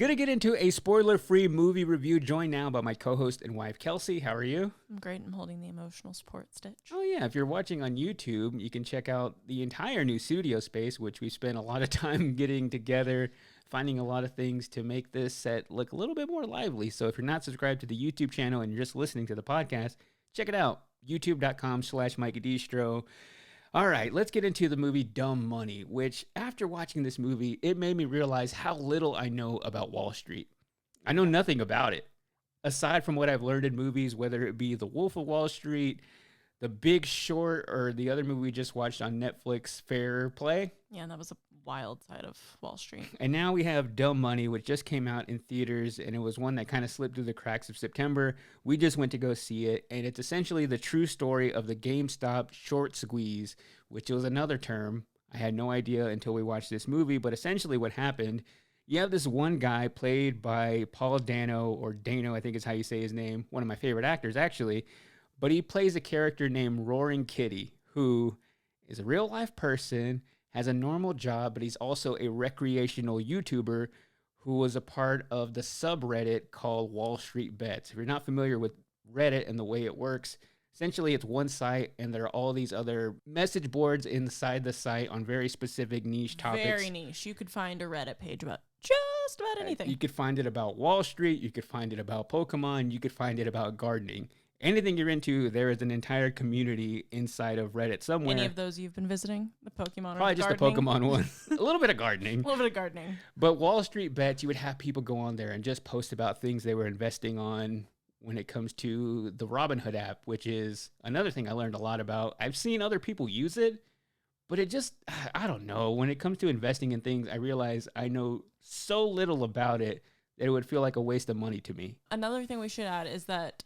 Gonna get into a spoiler-free movie review, joined now by my co-host and wife, Kelsey. How are you? I'm great. I'm holding the emotional support stitch. Oh yeah, if you're watching on YouTube, you can check out the entire new studio space, which we spent a lot of time getting together, finding a lot of things to make this set look a little bit more lively. So if you're not subscribed to the YouTube channel and you're just listening to the podcast, check it out, youtube.com/MikeDistro. All right, let's get into the movie Dumb Money, which after watching this movie, it made me realize how little I know about Wall Street. I know nothing about it. Aside from what I've learned in movies, whether it be The Wolf of Wall Street, The Big Short, or the other movie we just watched on Netflix, Fair Play. Yeah, and that was a wild side of Wall Street. And now we have Dumb Money, which just came out in theaters, and it was one that kind of slipped through the cracks of September. We just went to go see it, and it's essentially the true story of the GameStop short squeeze, which was another term. I had no idea until we watched this movie, but essentially what happened, you have this one guy played by Paul Dano, or Dano, I think is how you say his name, one of my favorite actors, actually, but he plays a character named Roaring Kitty, who is a real-life person, has a normal job, but he's also a recreational YouTuber who was a part of the subreddit called WallStreetBets. If you're not familiar with Reddit and the way it works, essentially it's one site and there are all these other message boards inside the site on very specific niche topics. Very niche. You could find a Reddit page about just about anything. You could find it about Wall Street, you could find it about Pokemon, you could find it about gardening. Anything you're into, there is an entire community inside of Reddit somewhere. Any of those you've been visiting? The Pokemon Probably or just gardening? the Pokemon one. A little bit of gardening. A little bit of gardening. But Wall Street Bets, you would have people go on there and just post about things they were investing on when it comes to the Robinhood app, which is another thing I learned a lot about. I've seen other people use it, but it just, I don't know. When it comes to investing in things, I realize I know so little about it that it would feel like a waste of money to me. Another thing we should add is that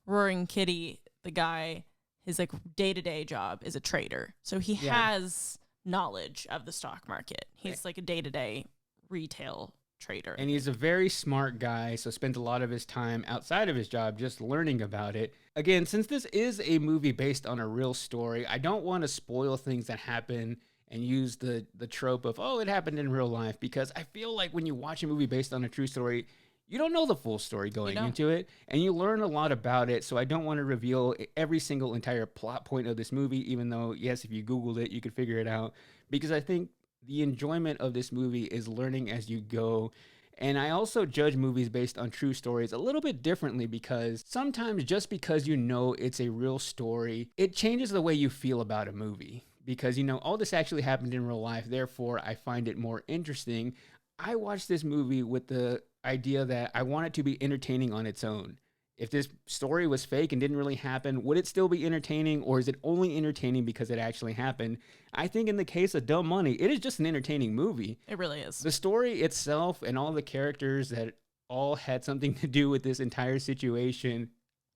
Roaring Kitty, the guy, his like day-to-day job is a trader. So he has knowledge of the stock market. He's like a day-to-day retail trader. And he's a very smart guy, so spends a lot of his time outside of his job just learning about it. Again, since this is a movie based on a real story, I don't want to spoil things that happen and use the trope of, oh, it happened in real life, because I feel like when you watch a movie based on a true story, you don't know the full story going into it, and you learn a lot about it, so I don't want to reveal every single entire plot point of this movie, even though, yes, if you Googled it, you could figure it out, because I think the enjoyment of this movie is learning as you go. And I also judge movies based on true stories a little bit differently, because sometimes just because you know it's a real story, it changes the way you feel about a movie. Because, you know, all this actually happened in real life, therefore I find it more interesting. I watched this movie with the idea that I want it to be entertaining on its own. If this story was fake and didn't really happen, would it still be entertaining, or is it only entertaining because it actually happened? I think in the case of Dumb Money, it is just an entertaining movie. It really is. The story itself and all the characters that all had something to do with this entire situation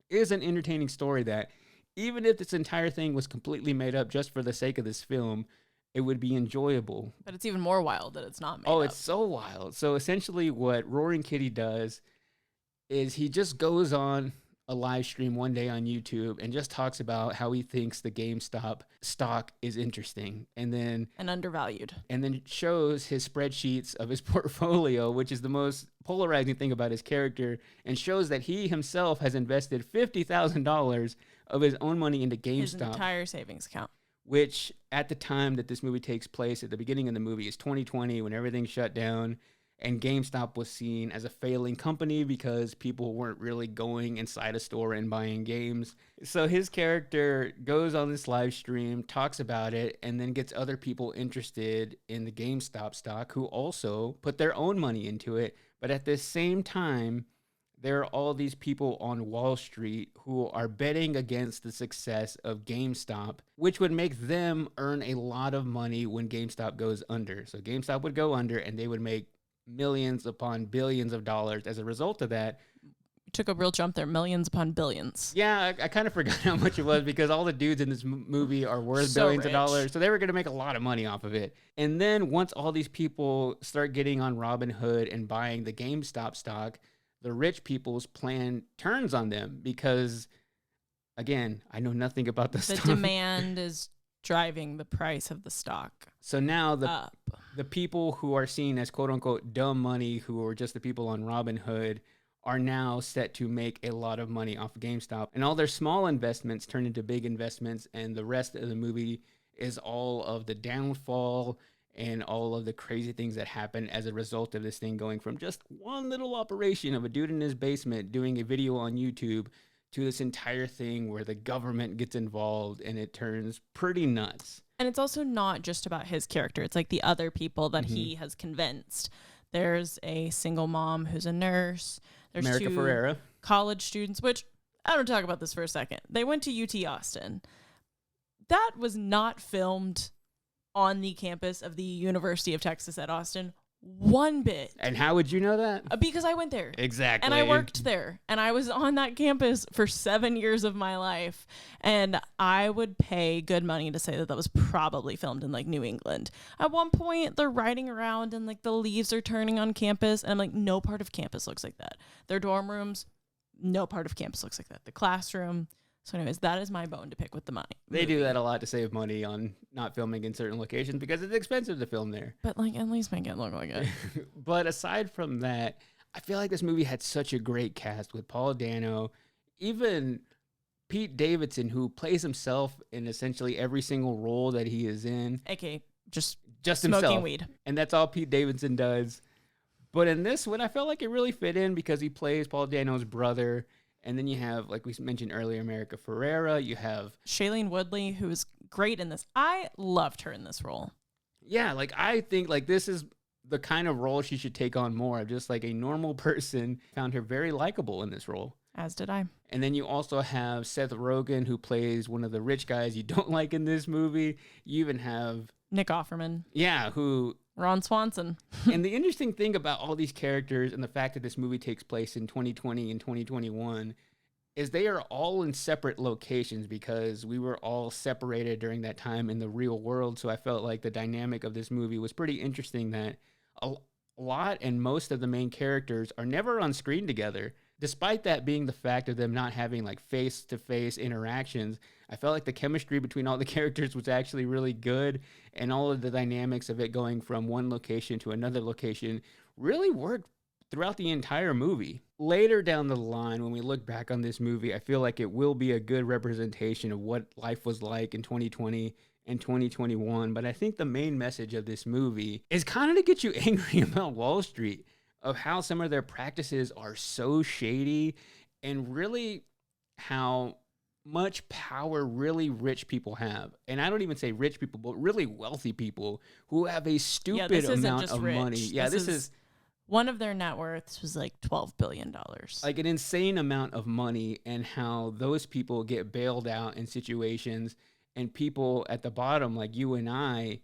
is an entertaining story that, even if this entire thing was completely made up just for the sake of this film, it would be enjoyable. But it's even more wild that it's not made up. up. It's so wild. So essentially what Roaring Kitty does is he just goes on a live stream one day on YouTube and just talks about how he thinks the GameStop stock is interesting, and undervalued. And then shows his spreadsheets of his portfolio, which is the most polarizing thing about his character, and shows that he himself has invested $50,000 of his own money into GameStop. His entire savings account. Which at the time that this movie takes place, at the beginning of the movie, is 2020, when everything shut down and GameStop was seen as a failing company because people weren't really going inside a store and buying games. So his character goes on this live stream, talks about it, and then gets other people interested in the GameStop stock who also put their own money into it. But at the same time, there are all these people on Wall Street who are betting against the success of GameStop, which would make them earn a lot of money when GameStop goes under. So GameStop would go under and they would make millions upon billions of dollars as a result of that. You took a real jump there, millions upon billions. Yeah, I kind of forgot how much it was, because all the dudes in this movie are worth billions of dollars. So they were going to make a lot of money off of it. And then once all these people start getting on Robinhood and buying the GameStop stock, the rich people's plan turns on them, because, again, I know nothing about the stock. The demand is driving the price of the stock So now up. the people who are seen as quote unquote dumb money, who are just the people on Robinhood, are now set to make a lot of money off of GameStop. And all their small investments turn into big investments. And the rest of the movie is all of the downfall and all of the crazy things that happen as a result of this thing going from just one little operation of a dude in his basement doing a video on YouTube to this entire thing where the government gets involved and it turns pretty nuts. And it's also not just about his character. It's like the other people that he has convinced. There's a single mom who's a nurse. There's America two Ferrera. college students, which I don't talk about this for a second. They went to UT Austin. That was not filmed on the campus of the University of Texas at Austin one bit. And how would you know that? Because I went there. Exactly. And I worked there. And I was on that campus for 7 years of my life. And I would pay good money to say that that was probably filmed in like New England. At one point, they're riding around and like the leaves are turning on campus. And I'm like, no part of campus looks like that. Their dorm rooms, no part of campus looks like that. The classroom. So anyways, that is my bone to pick with the money. They do that a lot to save money on not filming in certain locations because it's expensive to film there. But like, at least make it look like it. But aside from that, I feel like this movie had such a great cast with Paul Dano, even Pete Davidson, who plays himself in essentially every single role that he is in. AKA just himself. smoking weed. And that's all Pete Davidson does. But in this one, I felt like it really fit in because he plays Paul Dano's brother. And then you have, like we mentioned earlier, America Ferrera. You have Shailene Woodley, who is great in this. I loved her in this role. Yeah, like I think like this is the kind of role she should take on more. Just like a normal person. Found her very likable in this role. As did I. And then you also have Seth Rogen, who plays one of the rich guys you don't like in this movie. You even have Nick Offerman. Yeah, who Ron Swanson. And the interesting thing about all these characters and the fact that this movie takes place in 2020 and 2021 is they are all in separate locations because we were all separated during that time in the real world. So I felt like the dynamic of this movie was pretty interesting that a lot and most of the main characters are never on screen together. Despite that being the fact of them not having like face-to-face interactions, I felt like the chemistry between all the characters was actually really good, and all of the dynamics of it going from one location to another location really worked throughout the entire movie. Later down the line, when we look back on this movie, I feel like it will be a good representation of what life was like in 2020 and 2021, but I think the main message of this movie is kind of to get you angry about Wall Street, of how some of their practices are so shady, and really how much power really rich people have. And I don't even say rich people, but really wealthy people who have a stupid amount of money. Yeah, this is one of their net worths was like $12 billion. Like an insane amount of money, and how those people get bailed out in situations, and people at the bottom like you and I,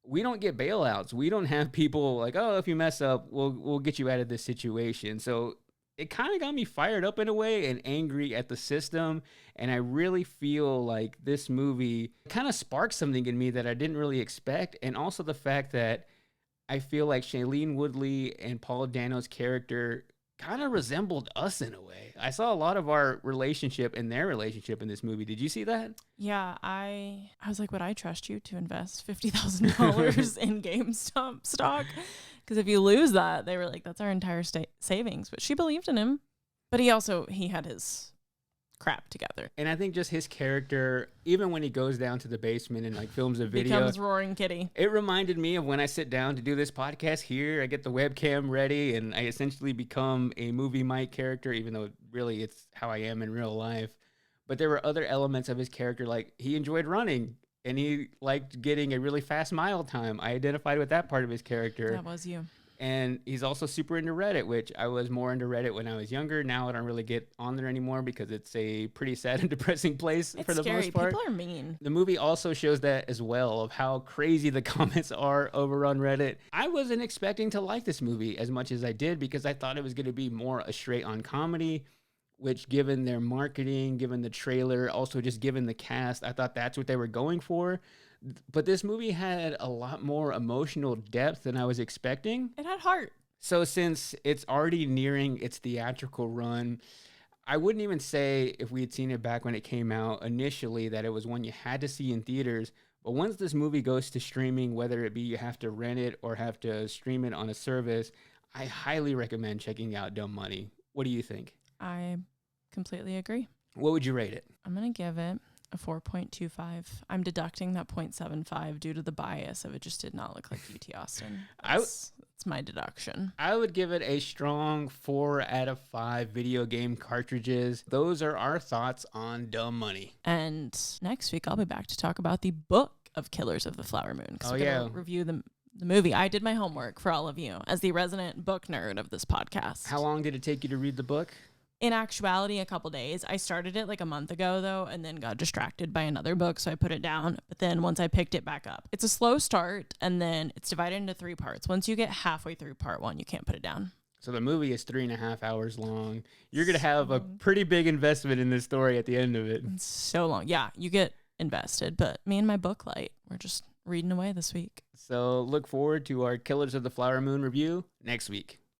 we don't get bailouts. We don't have people like, oh, if you mess up, we'll get you out of this situation. So it kind of got me fired up in a way and angry at the system. And I really feel like this movie kind of sparked something in me that I didn't really expect. And also the fact that I feel like Shailene Woodley and Paul Dano's character kind of resembled us in a way. I saw a lot of our relationship and their relationship in this movie. Did you see that? Yeah, I was like, would I trust you to invest $50,000 in GameStop stock? Because if you lose that, they were like, that's our entire savings. But she believed in him. But he had his crap together. And I think just his character, even when he goes down to the basement and like films a video, becomes Roaring Kitty. It reminded me of when I sit down to do this podcast here. I get the webcam ready and I essentially become a movie Mike character, even though really it's how I am in real life. But there were other elements of his character, like he enjoyed running and he liked getting a really fast mile time. I identified with that part of his character. That was you. And he's also super into Reddit, which I was more into Reddit when I was younger. Now I don't really get on there anymore because it's a pretty sad and depressing place for the most part. People are mean. The movie also shows that as well, of how crazy the comments are over on Reddit. I wasn't expecting to like this movie as much as I did because I thought it was going to be more a straight-on comedy, which given their marketing, given the trailer, also just given the cast, I thought that's what they were going for. But this movie had a lot more emotional depth than I was expecting. It had heart. So since it's already nearing its theatrical run, I wouldn't even say if we had seen it back when it came out initially that it was one you had to see in theaters. But once this movie goes to streaming, whether it be you have to rent it or have to stream it on a service, I highly recommend checking out Dumb Money. What do you think? I completely agree. What would you rate it? I'm going to give it a 4.25. I'm deducting that 0.75 due to the bias of it just did not look like UT Austin. That's my deduction. I would give it a strong 4 out of 5 video game cartridges. Those are our thoughts on Dumb Money. And next week, I'll be back to talk about the book of Killers of the Flower Moon. Because we're going to review the movie. I did my homework for all of you as the resident book nerd of this podcast. How long did it take you to read the book? In actuality, a couple days. I started it like a month ago, though, and then got distracted by another book, so I put it down. But then once I picked it back up, it's a slow start, and then it's divided into 3 parts. Once you get halfway through part 1, you can't put it down. So the movie is 3.5 hours long. You're going to have a pretty big investment in this story at the end of it. It's so long. Yeah, you get invested. But me and my book light, we're just reading away this week. So look forward to our Killers of the Flower Moon review next week.